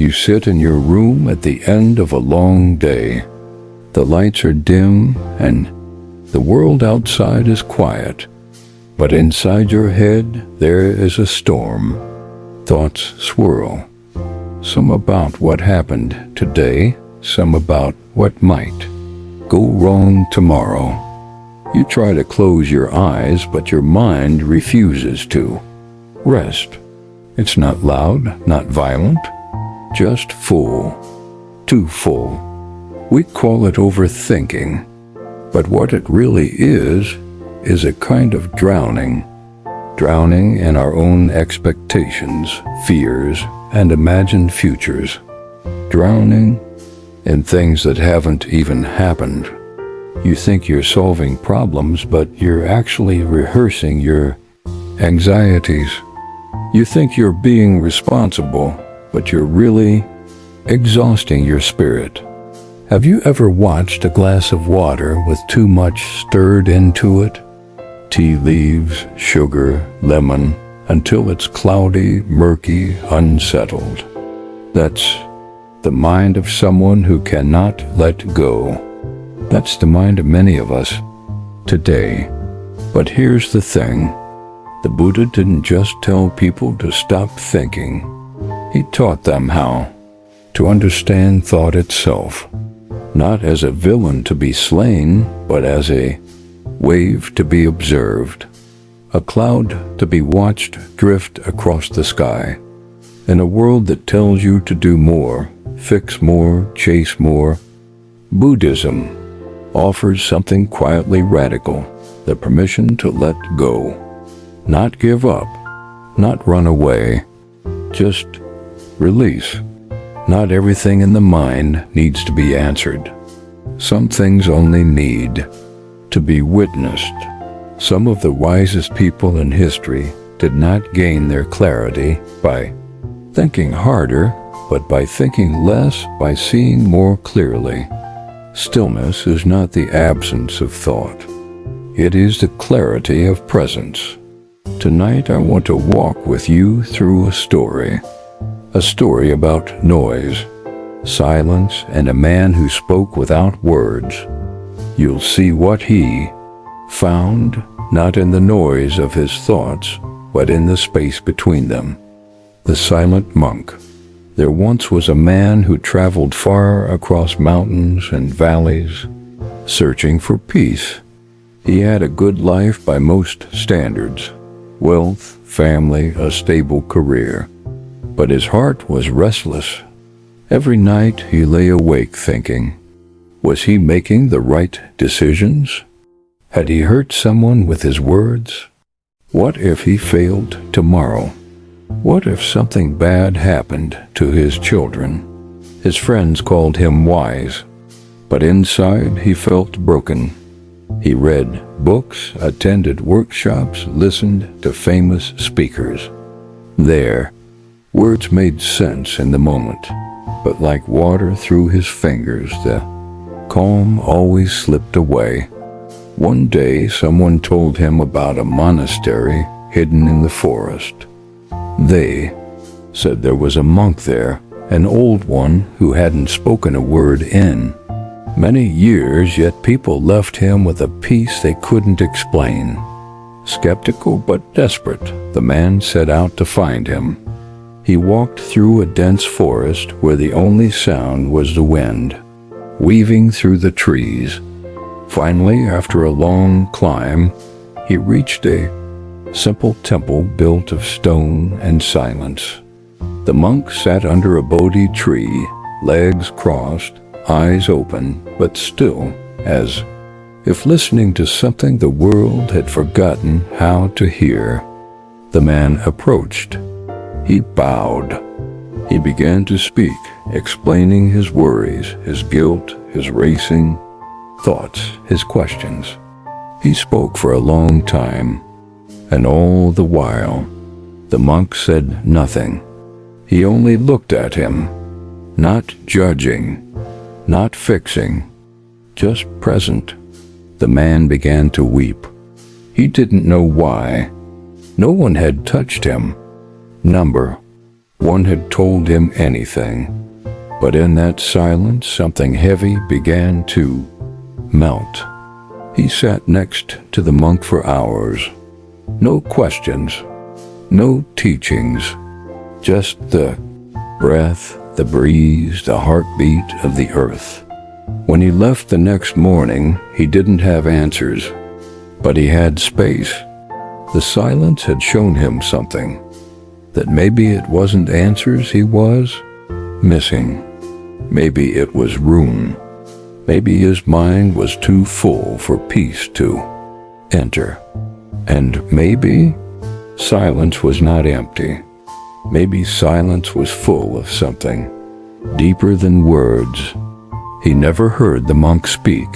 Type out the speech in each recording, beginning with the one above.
You sit in your room at the end of a long day. The lights are dim and the world outside is quiet. But inside your head there is a storm. Thoughts swirl. Some about what happened today, some about what might go wrong tomorrow. You try to close your eyes, but your mind refuses to rest. It's not loud, not violent, just full, too full. We call it overthinking, but what it really is a kind of drowning in our own expectations, fears, and imagined futures, drowning in things that haven't even happened. You think you're solving problems, but you're actually rehearsing your anxieties. You think you're being responsible, but you're really exhausting your spirit. Have you ever watched a glass of water with too much stirred into it? Tea leaves, sugar, lemon, until it's cloudy, murky, unsettled. That's the mind of someone who cannot let go. That's the mind of many of us today. But here's the thing. The Buddha didn't just tell people to stop thinking. He taught them how to understand thought itself, not as a villain to be slain, but as a wave to be observed, a cloud to be watched drift across the sky. In a world that tells you to do more, fix more, chase more, Buddhism offers something quietly radical, the permission to let go, not give up, not run away, just release. Not everything in the mind needs to be answered. Some things only need to be witnessed. Some of the wisest people in history did not gain their clarity by thinking harder, but by thinking less, by seeing more clearly. Stillness is not the absence of thought. It is the clarity of presence. Tonight I want to walk with you through a story about noise, silence, and a man who spoke without words. You'll see what he found, not in the noise of his thoughts, but in the space between them. The silent monk. There once was a man who traveled far across mountains and valleys, searching for peace. He had a good life by most standards, wealth, family, a stable career. But his heart was restless. Every night he lay awake thinking, was he making the right decisions? Had he hurt someone with his words? What if he failed tomorrow? What if something bad happened to his children? His friends called him wise, but inside he felt broken. He read books, attended workshops, listened to famous speakers. Their words made sense in the moment, but like water through his fingers, the calm always slipped away. One day someone told him about a monastery hidden in the forest. They said there was a monk there, an old one who hadn't spoken a word in many years, yet people left him with a peace they couldn't explain. Skeptical but desperate, the man set out to find him. He walked through a dense forest where the only sound was the wind, weaving through the trees. Finally, after a long climb, he reached a simple temple built of stone and silence. The monk sat under a Bodhi tree, legs crossed, eyes open, but still, as if listening to something the world had forgotten how to hear. The man approached. He bowed. He began to speak, explaining his worries, his guilt, his racing thoughts, his questions. He spoke for a long time, and all the while, the monk said nothing. He only looked at him, not judging, not fixing, just present. The man began to weep. He didn't know why. No one had touched him. Number one had told him anything. But in that silence, something heavy began to melt. He sat next to the monk for hours. No questions, no teachings, just the breath, the breeze, the heartbeat of the earth. When he left the next morning, he didn't have answers, but he had space. The silence had shown him something, that maybe it wasn't answers he was missing. Maybe it was room. Maybe his mind was too full for peace to enter. And maybe silence was not empty. Maybe silence was full of something deeper than words. He never heard the monk speak,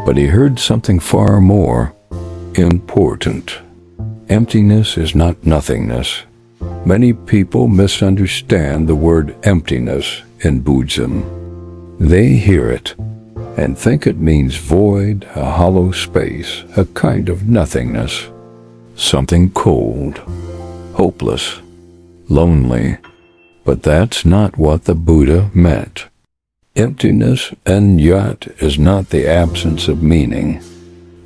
but he heard something far more important. Emptiness is not nothingness. Many people misunderstand the word emptiness in Buddhism. They hear it and think it means void, a hollow space, a kind of nothingness, something cold, hopeless, lonely. But that's not what the Buddha meant. Emptiness and yet is not the absence of meaning.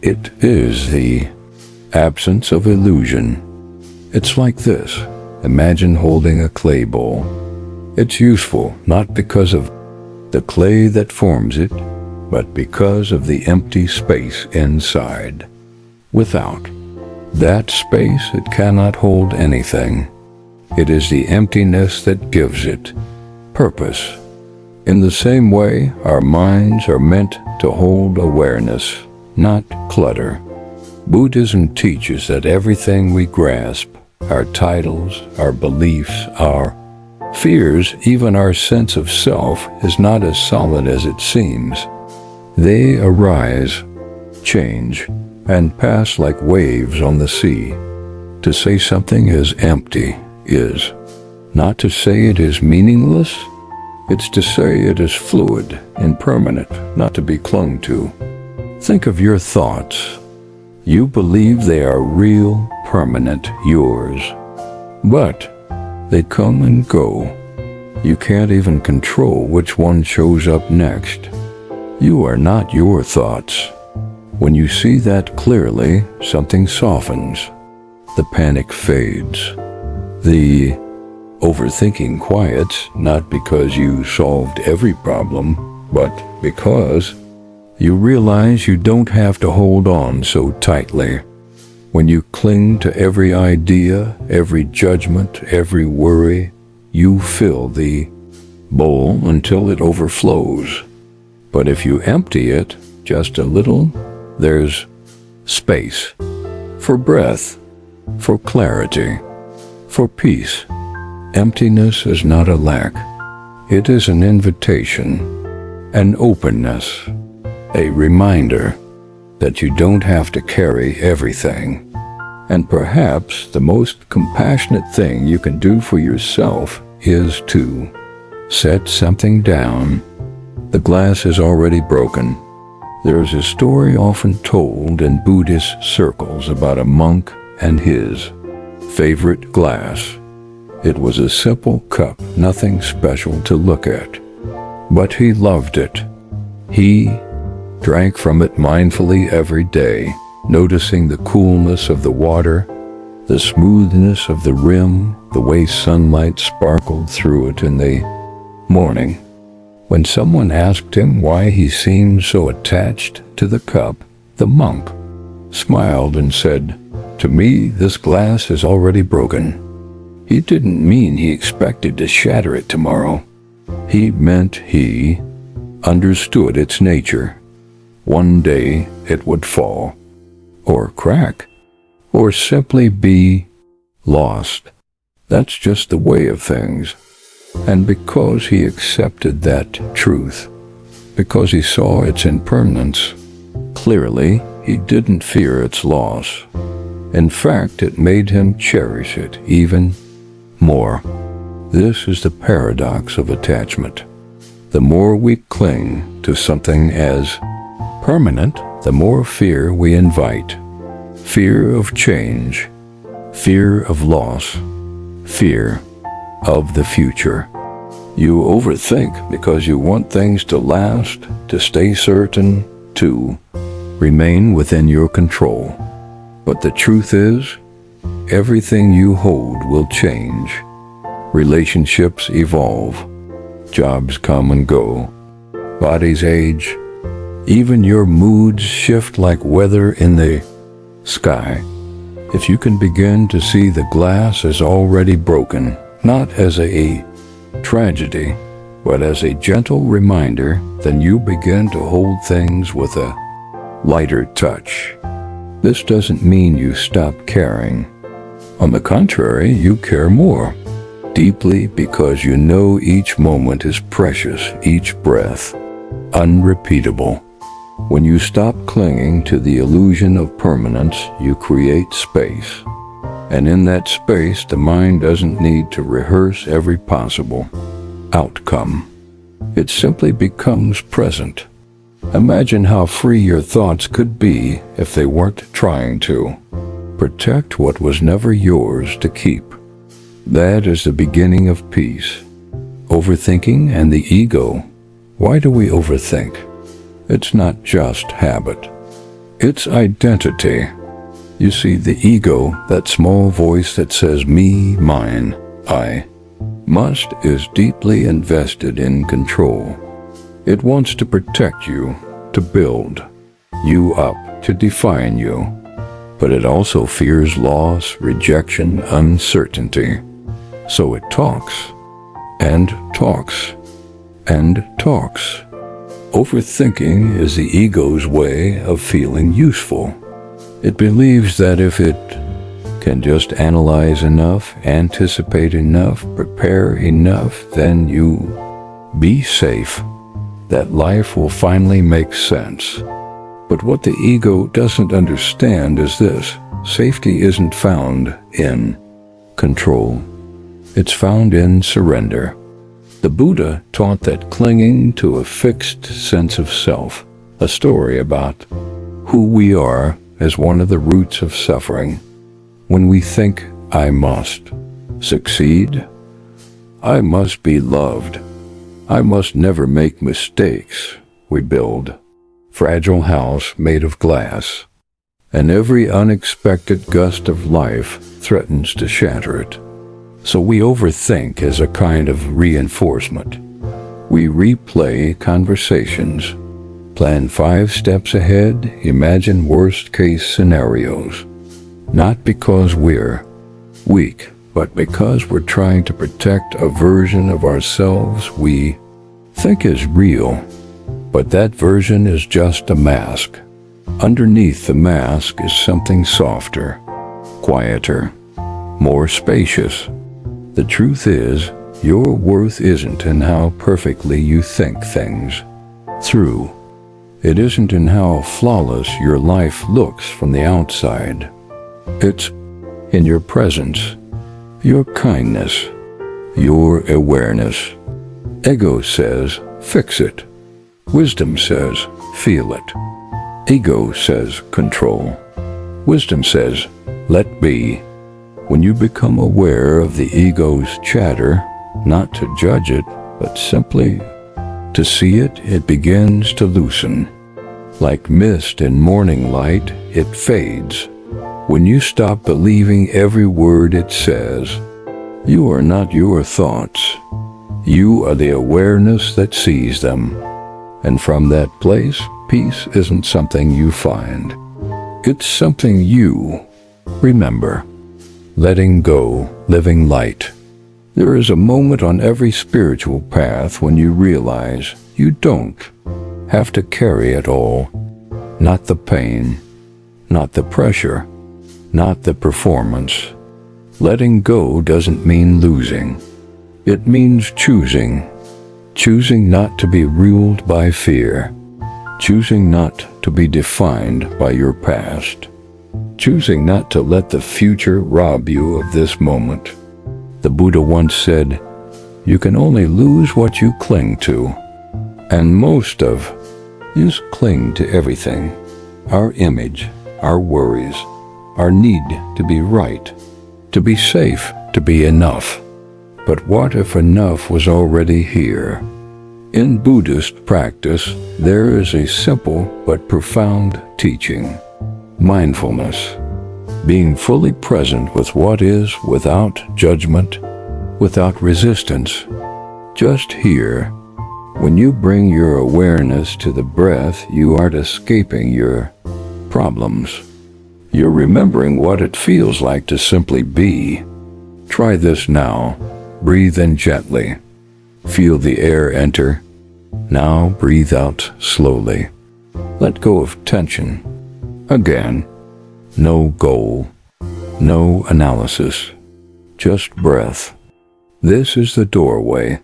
It is the absence of illusion. It's like this. Imagine holding a clay bowl. It's useful not because of the clay that forms it, but because of the empty space inside. Without that space, it cannot hold anything. It is the emptiness that gives it purpose. In the same way, our minds are meant to hold awareness, not clutter. Buddhism teaches that everything we grasp, our titles, our beliefs, our fears, even our sense of self, is not as solid as it seems. They arise, change, and pass like waves on the sea. To say something is empty is not to say it is meaningless. It's to say it is fluid, impermanent, not to be clung to. Think of your thoughts. You believe they are real, permanent, yours. But they come and go. You can't even control which one shows up next. You are not your thoughts. When you see that clearly, something softens. The panic fades. The overthinking quiets, not because you solved every problem, but because you realize you don't have to hold on so tightly. When you cling to every idea, every judgment, every worry, you fill the bowl until it overflows. But if you empty it just a little, there's space for breath, for clarity, for peace. Emptiness is not a lack. It is an invitation, an openness, a reminder that you don't have to carry everything. And perhaps the most compassionate thing you can do for yourself is to set something down. The glass is already broken. There is a story often told in Buddhist circles about a monk and his favorite glass. It was a simple cup, nothing special to look at. But he loved it. He drank from it mindfully every day, noticing the coolness of the water, the smoothness of the rim, the way sunlight sparkled through it in the morning. When someone asked him why he seemed so attached to the cup, the monk smiled and said, "To me, this glass is already broken." He didn't mean he expected to shatter it tomorrow. He meant he understood its nature. One day it would fall, or crack, or simply be lost. That's just the way of things. And because he accepted that truth, because he saw its impermanence clearly, he didn't fear its loss. In fact, it made him cherish it even more. This is the paradox of attachment. The more we cling to something as permanent, the more fear we invite. Fear of change, fear of loss, fear of the future. You overthink because you want things to last, to stay certain, to remain within your control. But the truth is, everything you hold will change. Relationships evolve. Jobs come and go. Bodies age. Even your moods shift like weather in the sky. If you can begin to see the glass as already broken, not as a tragedy, but as a gentle reminder, then you begin to hold things with a lighter touch. This doesn't mean you stop caring. On the contrary, you care more, deeply, because you know each moment is precious, each breath unrepeatable. When you stop clinging to the illusion of permanence, you create space. And in that space, the mind doesn't need to rehearse every possible outcome. It simply becomes present. Imagine how free your thoughts could be if they weren't trying to protect what was never yours to keep. That is the beginning of peace. Overthinking and the ego. Why do we overthink? It's not just habit. It's identity. You see, the ego, that small voice that says me, mine, I, must, is deeply invested in control. It wants to protect you, to build you up, to define you. But it also fears loss, rejection, uncertainty. So it talks, and talks, and talks. Overthinking is the ego's way of feeling useful. It believes that if it can just analyze enough, anticipate enough, prepare enough, then you be safe, that life will finally make sense. But what the ego doesn't understand is this: safety isn't found in control. It's found in surrender. The Buddha taught that clinging to a fixed sense of self, a story about who we are, is one of the roots of suffering. When we think, I must succeed, I must be loved, I must never make mistakes, we build a fragile house made of glass, and every unexpected gust of life threatens to shatter it. So we overthink as a kind of reinforcement. We replay conversations, plan 5 steps ahead, imagine worst-case scenarios. Not because we're weak, but because we're trying to protect a version of ourselves we think is real. But that version is just a mask. Underneath the mask is something softer, quieter, more spacious. The truth is, your worth isn't in how perfectly you think things through. It isn't in how flawless your life looks from the outside. It's in your presence, your kindness, your awareness. Ego says, fix it. Wisdom says, feel it. Ego says, control. Wisdom says, let be. When you become aware of the ego's chatter, not to judge it, but simply to see it, it begins to loosen. Like mist in morning light, it fades. When you stop believing every word it says, you are not your thoughts. You are the awareness that sees them. And from that place, peace isn't something you find. It's something you remember. Letting go, living light. There is a moment on every spiritual path when you realize you don't have to carry it all. Not the pain, not the pressure, not the performance. Letting go doesn't mean losing. It means choosing. Choosing not to be ruled by fear. Choosing not to be defined by your past. Choosing not to let the future rob you of this moment. The Buddha once said, you can only lose what you cling to. And most of us cling to everything. Our image, our worries, our need to be right, to be safe, to be enough. But what if enough was already here? In Buddhist practice, there is a simple but profound teaching: mindfulness. Being fully present with what is, without judgment, without resistance. Just here. When you bring your awareness to the breath, you aren't escaping your problems. You're remembering what it feels like to simply be. Try this now. Breathe in gently. Feel the air enter. Now breathe out slowly. Let go of tension. Again. No goal. No analysis. Just breath. This is the doorway.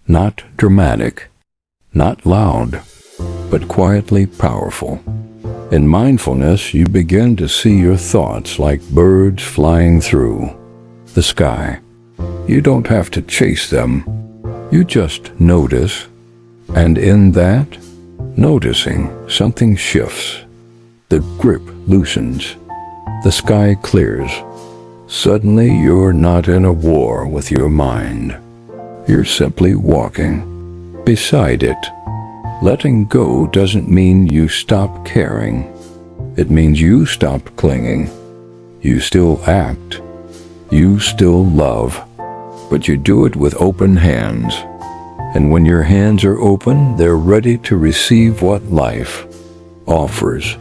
Not dramatic, not loud, but quietly powerful. In mindfulness, you begin to see your thoughts like birds flying through the sky. You don't have to chase them. You just notice, and in that noticing, something shifts. The grip loosens. The sky clears. Suddenly, you're not in a war with your mind. You're simply walking beside it. Letting go doesn't mean you stop caring. It means you stop clinging. You still act. You still love. But you do it with open hands. And when your hands are open, they're ready to receive what life offers.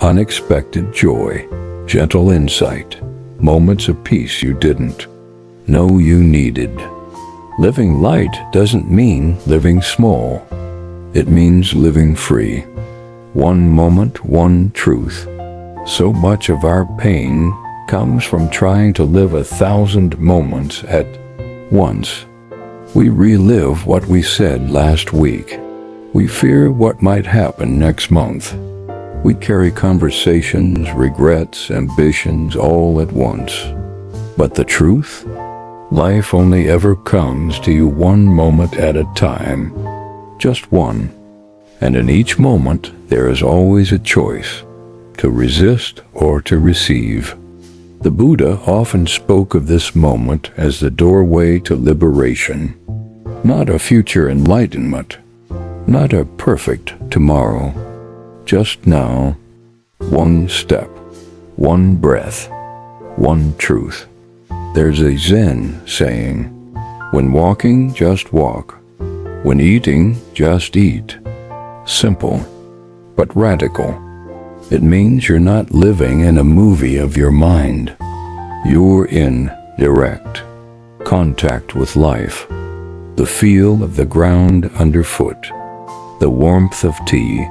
Unexpected joy, gentle insight, moments of peace you didn't know you needed. Living light doesn't mean living small. It means living free. One moment, one truth. So much of our pain comes from trying to live 1,000 moments at once. We relive what we said last week. We fear what might happen next month. We carry conversations, regrets, ambitions all at once. But the truth? Life only ever comes to you one moment at a time. Just one. And in each moment, there is always a choice: to resist or to receive. The Buddha often spoke of this moment as the doorway to liberation. Not a future enlightenment. Not a perfect tomorrow. Just now. One step. One breath. One truth. There's a Zen saying, when walking, just walk. When eating, just eat. Simple, but radical. It means you're not living in a movie of your mind. You're in direct contact with life. The feel of the ground underfoot. The warmth of tea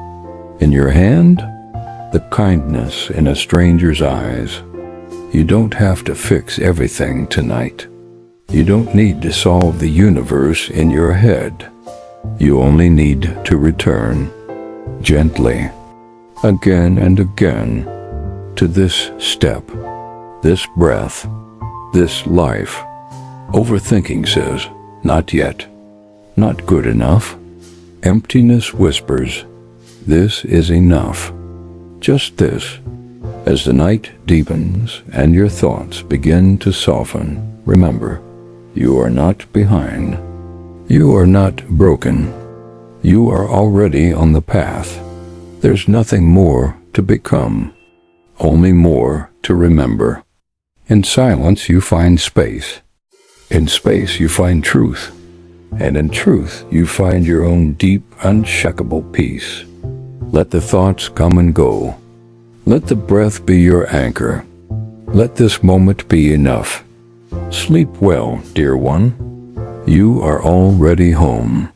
in your hand. The kindness in a stranger's eyes. You don't have to fix everything tonight. You don't need to solve the universe in your head. You only need to return, gently, again and again, to this step, this breath, this life. Overthinking says, not yet, not good enough. Emptiness whispers, this is enough. Just this. As the night deepens and your thoughts begin to soften, remember, you are not behind. You are not broken. You are already on the path. There's nothing more to become, only more to remember. In silence you find space. In space you find truth. And in truth you find your own deep, unshakable peace. Let the thoughts come and go. Let the breath be your anchor. Let this moment be enough. Sleep well, dear one. You are already home.